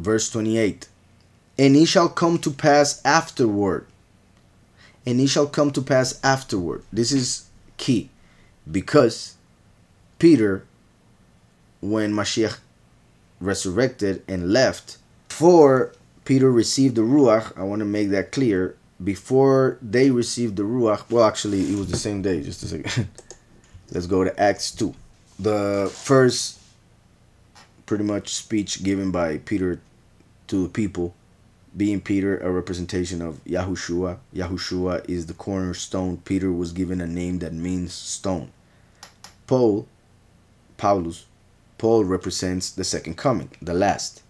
Verse 28. And it shall come to pass afterward. And it shall come to pass afterward. This is key. Because Peter, when Mashiach resurrected and left, before Peter received the Ruach, I want to make that clear, before they received the Ruach, well, actually, it was the same day, just a second. Let's go to Acts 2. The first, pretty much, speech given by Peter to the people, being Peter a representation of Yahushua. Yahushua is the cornerstone. Peter was given a name that means stone. Paul represents the second coming, the last.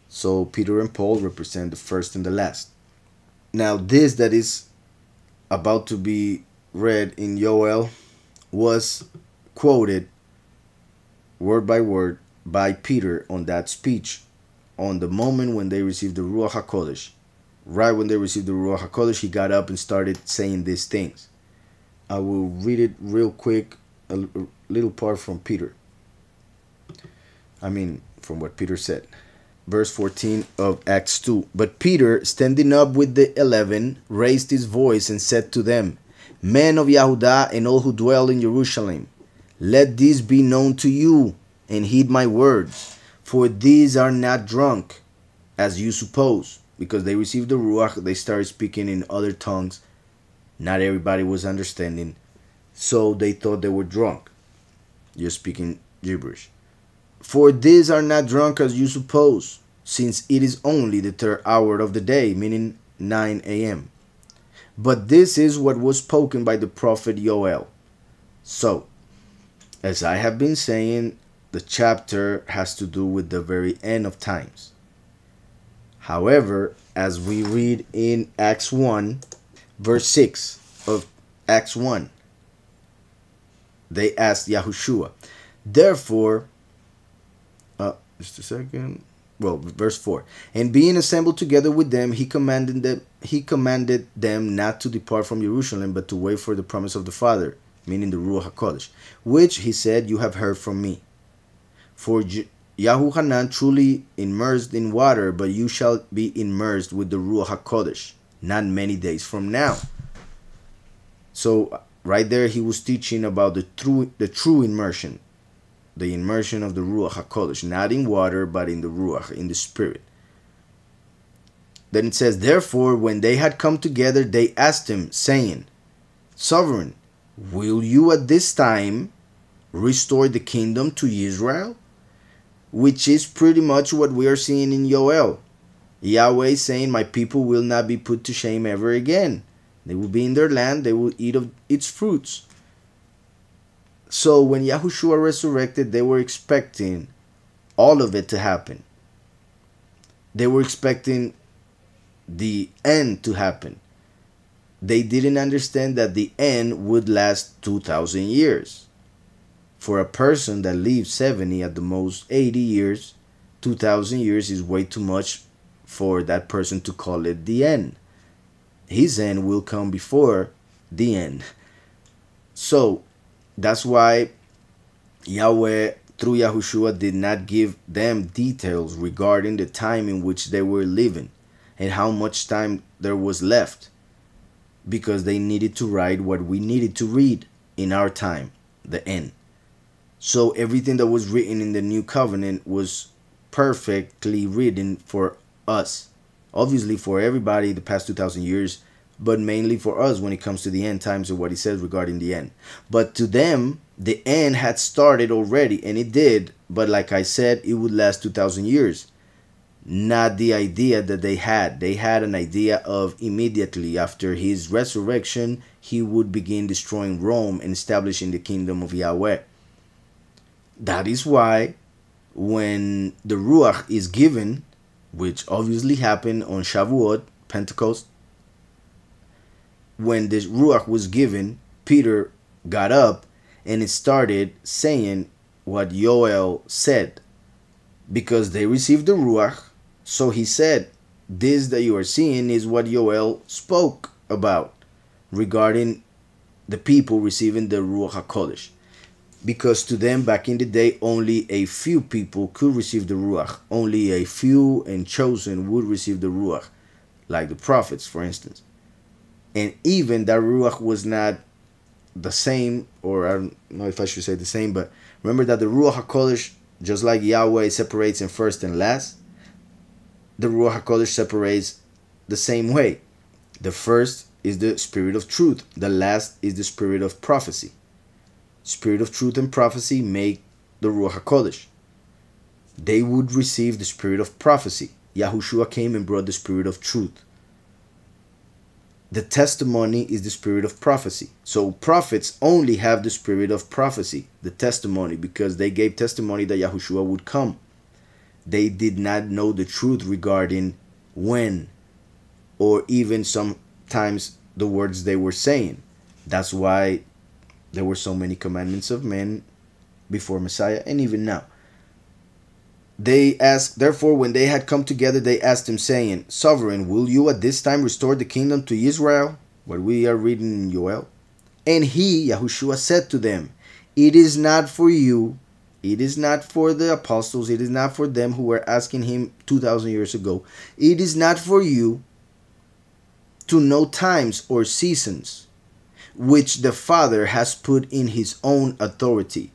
So Peter and Paul represent the first and the last. Now this that is about to be read in Yoel was quoted word by word by Peter on that speech on the moment when they received the Ruach HaKodesh. Right when they received the Ruach HaKodesh, he got up and started saying these things. I will read it real quick, a little part from Peter. From what Peter said. Verse 14 of Acts 2. But Peter, standing up with the 11, raised his voice and said to them, Men of Yehudah and all who dwell in Jerusalem, let this be known to you, and heed my words. For these are not drunk, as you suppose. Because they received the Ruach, they started speaking in other tongues. Not everybody was understanding. So they thought they were drunk. You're speaking gibberish. For these are not drunk as you suppose, since it is only the third hour of the day, meaning 9 a.m. But this is what was spoken by the prophet Yoel. So, as I have been saying, the chapter has to do with the very end of times. However, as we read in Acts 1, verse 6 of Acts 1, they asked Yahushua. Therefore, just a second. Well, verse 4. And being assembled together with them, he commanded them not to depart from Jerusalem, but to wait for the promise of the Father, meaning the Ruach HaKodesh, which he said, you have heard from me. For Yahuhanan truly immersed in water, but you shall be immersed with the Ruach HaKodesh, not many days from now. So right there he was teaching about the true immersion. The immersion of the Ruach HaKodesh, not in water, but in the Ruach, in the Spirit. Then it says, therefore, when they had come together, they asked him, saying, Sovereign, will you at this time restore the kingdom to Israel? Which is pretty much what we are seeing in Yoel. Yahweh saying, my people will not be put to shame ever again. They will be in their land, they will eat of its fruits. So when Yahushua resurrected, they were expecting all of it to happen. They were expecting the end to happen. They didn't understand that the end would last 2,000 years. For a person that lives 70, at the most 80 years, 2,000 years is way too much for that person to call it the end. His end will come before the end. So that's why Yahweh, through Yahushua, did not give them details regarding the time in which they were living and how much time there was left, because they needed to write what we needed to read in our time, the end. So everything that was written in the New Covenant was perfectly written for us. Obviously for everybody the past 2,000 years, but mainly for us when it comes to the end times and what he says regarding the end. But to them, the end had started already, and it did. But like I said, it would last 2,000 years. Not the idea that they had. They had an idea of immediately after his resurrection, he would begin destroying Rome and establishing the kingdom of Yahweh. That is why when the Ruach is given, which obviously happened on Shavuot, Pentecost, when this Ruach was given, Peter got up and it started saying what Yoel said, because they received the Ruach. So he said, this that you are seeing is what Yoel spoke about regarding the people receiving the Ruach HaKodesh. because to them back in the day only a few people could receive the Ruach. Only a few and chosen would receive the Ruach, like the prophets, for instance. And even that Ruach was not the same, or I don't know if I should say the same, but remember that the Ruach HaKodesh, just like Yahweh separates in first and last, the Ruach HaKodesh separates the same way. The first is the spirit of truth. The last is the spirit of prophecy. Spirit of truth and prophecy make the Ruach HaKodesh. They would receive the spirit of prophecy. Yahushua came and brought the spirit of truth. The testimony is the spirit of prophecy. So prophets only have the spirit of prophecy, the testimony, because they gave testimony that Yahushua would come. They did not know the truth regarding when, or even sometimes the words they were saying. That's why there were so many commandments of men before Messiah, and even now. They asked, therefore, when they had come together, they asked him, saying, Sovereign, will you at this time restore the kingdom to Israel? What we are reading in Joel. And he, Yahushua, said to them, It is not for you, it is not for the apostles, it is not for them who were asking him 2,000 years ago. It is not for you to know times or seasons, which the Father has put in his own authority.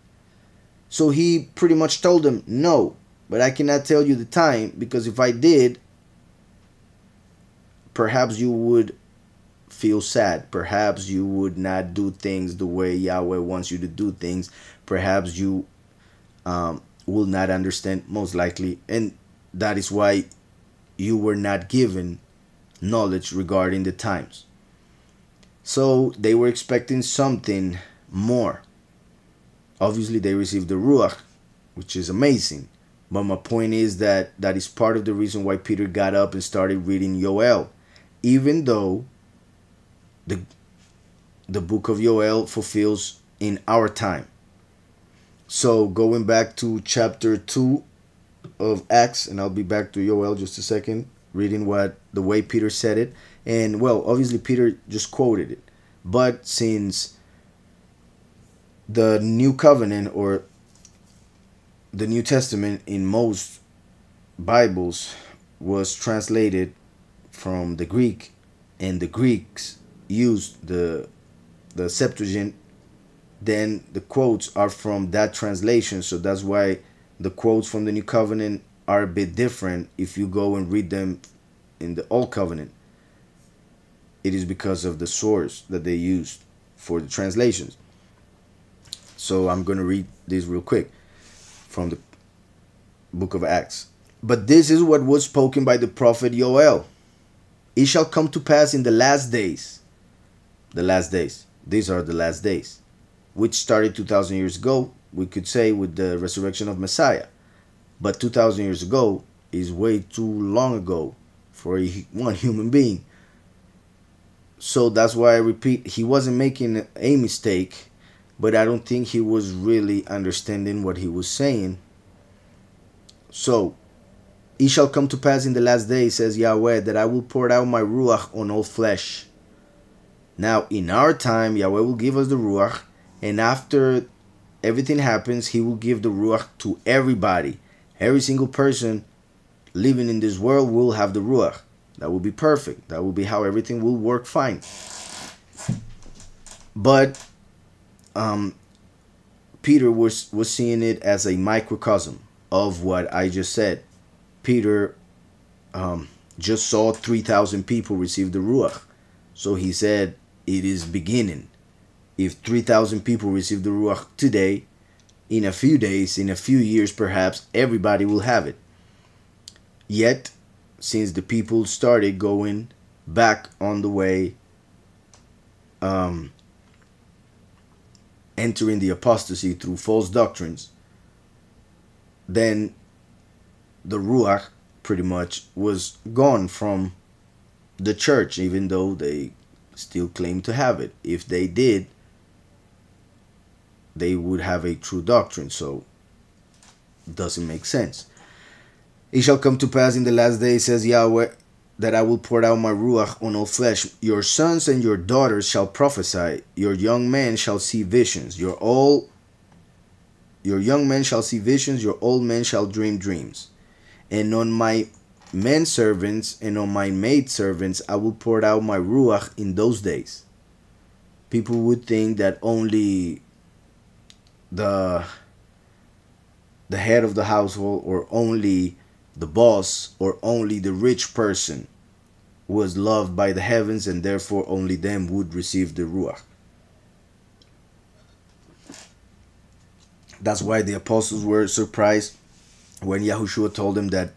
So he pretty much told them, no, but I cannot tell you the time, because if I did, perhaps you would feel sad. Perhaps you would not do things the way Yahweh wants you to do things. Perhaps you will not understand, most likely. And that is why you were not given knowledge regarding the times. So they were expecting something more. Obviously, they received the Ruach, which is amazing. But my point is that that is part of the reason why Peter got up and started reading Joel. Even though the book of Joel fulfills in our time. So going back to chapter 2 of Acts, and I'll be back to Joel just a second, reading the way Peter said it. And well, obviously Peter just quoted it. But since the New Covenant or the New Testament in most Bibles was translated from the Greek, and the Greeks used the Septuagint, then the quotes are from that translation. So that's why the quotes from the New Covenant are a bit different if you go and read them in the Old Covenant. It is because of the source that they used for the translations. So I'm going to read this real quick from the book of Acts. But this is what was spoken by the prophet Joel. It shall come to pass in the last days. The last days. These are the last days. Which started 2,000 years ago, we could say, with the resurrection of Messiah. But 2,000 years ago is way too long ago for one human being. So that's why I repeat, he wasn't making a mistake, but I don't think he was really understanding what he was saying. So, it shall come to pass in the last days, says Yahweh, that I will pour out my Ruach on all flesh. Now, in our time, Yahweh will give us the Ruach, and after everything happens, he will give the Ruach to everybody. Every single person living in this world will have the Ruach. That will be perfect. That will be how everything will work fine. But Peter was seeing it as a microcosm of what I just said. Peter just saw 3,000 people receive the Ruach. So he said, it is beginning. If 3,000 people receive the Ruach today, in a few days, in a few years perhaps, everybody will have it. Yet, since the people started going back on the way, entering the apostasy through false doctrines, then the Ruach pretty much was gone from the church, even though they still claim to have it. If they did, they would have a true doctrine, so it doesn't make sense. It shall come to pass in the last days, says Yahweh, that I will pour out my Ruach on all flesh. Your sons and your daughters shall prophesy. Your young men shall see visions. Your old Your young men shall see visions, your old men shall dream dreams. And on my men servants and on my maid servants I will pour out my Ruach in those days. People would think that only the head of the household, or only the boss, or only the rich person was loved by the heavens, and therefore only them would receive the Ruach. That's why the apostles were surprised when Yahushua told them that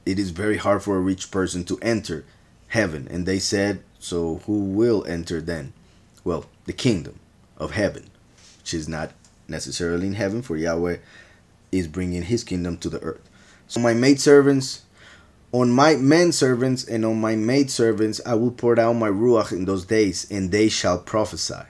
it is very hard for a rich person to enter heaven. And they said, so who will enter then? Well, the kingdom of heaven, which is not necessarily in heaven, for Yahweh is bringing his kingdom to the earth. So my maidservants, on my men servants and on my maidservants I will pour out my Ruach in those days, and they shall prophesy.